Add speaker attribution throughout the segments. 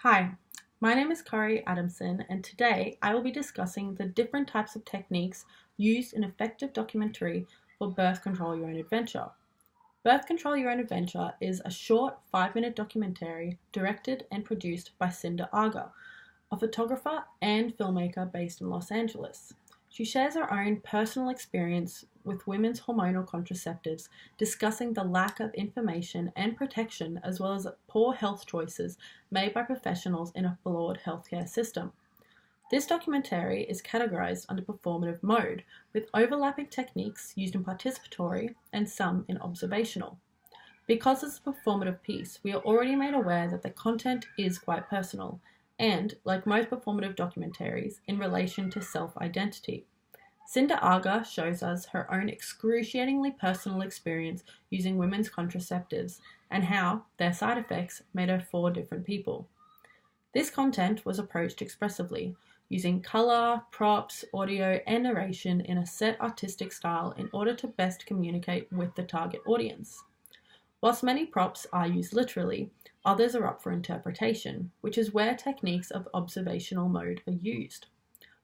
Speaker 1: Hi, my name is Corrie Adamson, and today I will be discussing the different types of techniques used in effective documentary for Birth Control Your Own Adventure. Birth Control Your Own Adventure is a short 5-minute documentary directed and produced by Cinda Aga, a photographer and filmmaker based in Los Angeles. She shares her own personal experience with women's hormonal contraceptives, discussing the lack of information and protection as well as poor health choices made by professionals in a flawed healthcare system. This documentary is categorized under performative mode, with overlapping techniques used in participatory and some in observational. Because it's a performative piece, we are already made aware that the content is quite personal and, like most performative documentaries, in relation to self-identity. Cinda Aga shows us her own excruciatingly personal experience using women's contraceptives and how their side effects made her 4 different people. This content was approached expressively, using colour, props, audio, and narration in a set artistic style in order to best communicate with the target audience. Whilst many props are used literally, others are up for interpretation, which is where techniques of observational mode are used.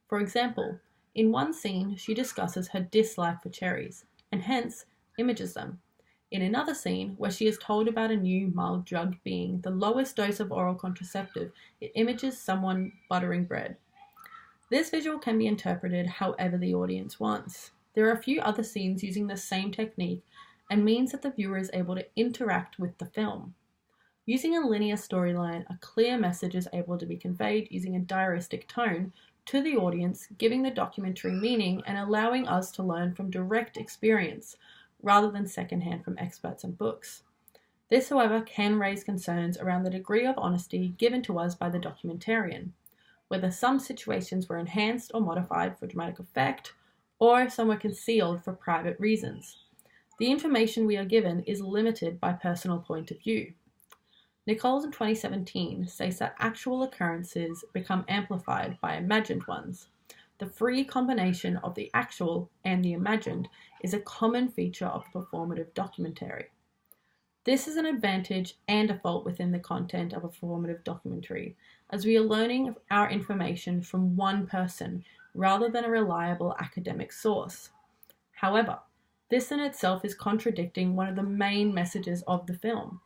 Speaker 1: For example, in one scene she discusses her dislike for cherries, and hence images them. In another scene, where she is told about a new mild drug being the lowest dose of oral contraceptive, it images someone buttering bread. This visual can be interpreted however the audience wants. There are a few other scenes using the same technique and means that the viewer is able to interact with the film. Using a linear storyline, a clear message is able to be conveyed using a diaristic tone to the audience, giving the documentary meaning and allowing us to learn from direct experience rather than secondhand from experts and books. This, however, can raise concerns around the degree of honesty given to us by the documentarian, whether some situations were enhanced or modified for dramatic effect, or some were concealed for private reasons. The information we are given is limited by personal point of view. Nichols in 2017 states that actual occurrences become amplified by imagined ones. The free combination of the actual and the imagined is a common feature of the performative documentary. This is an advantage and a fault within the content of a performative documentary, as we are learning our information from one person rather than a reliable academic source. However, this in itself is contradicting one of the main messages of the film.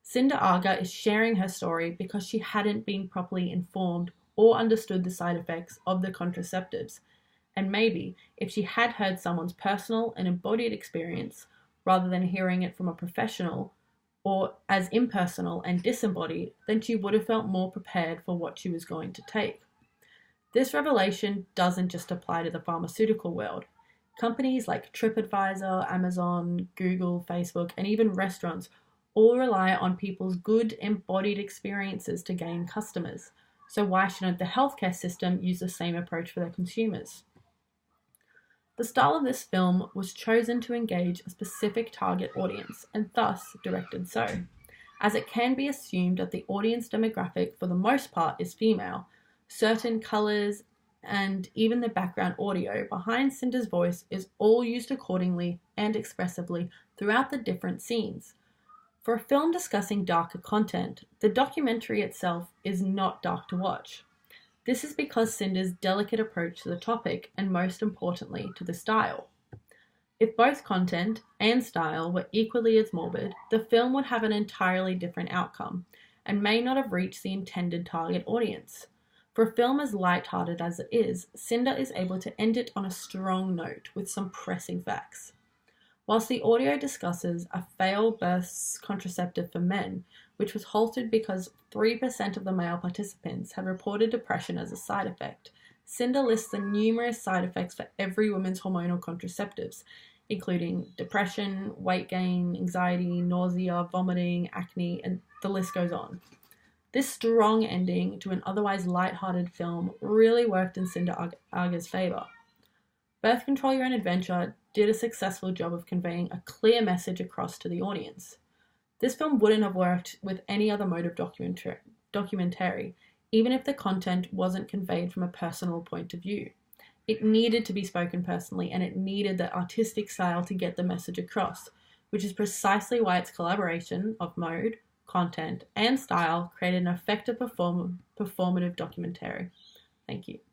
Speaker 1: Cinda Aga is sharing her story because she hadn't been properly informed or understood the side effects of the contraceptives, and maybe if she had heard someone's personal and embodied experience rather than hearing it from a professional or as impersonal and disembodied, then she would have felt more prepared for what she was going to take. This revelation doesn't just apply to the pharmaceutical world. Companies like TripAdvisor, Amazon, Google, Facebook, and even restaurants all rely on people's good embodied experiences to gain customers. So why shouldn't the healthcare system use the same approach for their consumers? The style of this film was chosen to engage a specific target audience and thus directed so, as it can be assumed that the audience demographic for the most part is female. Certain colours and even the background audio behind Cinda's voice is all used accordingly and expressively throughout the different scenes. For a film discussing darker content, the documentary itself is not dark to watch. This is because Cinda's delicate approach to the topic and most importantly to the style. If both content and style were equally as morbid, the film would have an entirely different outcome and may not have reached the intended target audience. For a film as light-hearted as it is, Cinda is able to end it on a strong note with some pressing facts. Whilst the audio discusses a failed birth contraceptive for men, which was halted because 3% of the male participants had reported depression as a side effect, Cinda lists the numerous side effects for every woman's hormonal contraceptives, including depression, weight gain, anxiety, nausea, vomiting, acne, and the list goes on. This strong ending to an otherwise light-hearted film really worked in Cinda Aga's favour. Birth Control Your Own Adventure did a successful job of conveying a clear message across to the audience. This film wouldn't have worked with any other mode of documentary, even if the content wasn't conveyed from a personal point of view. It needed to be spoken personally, and it needed the artistic style to get the message across, which is precisely why its collaboration of mode, content, and style create an effective performative documentary. Thank you.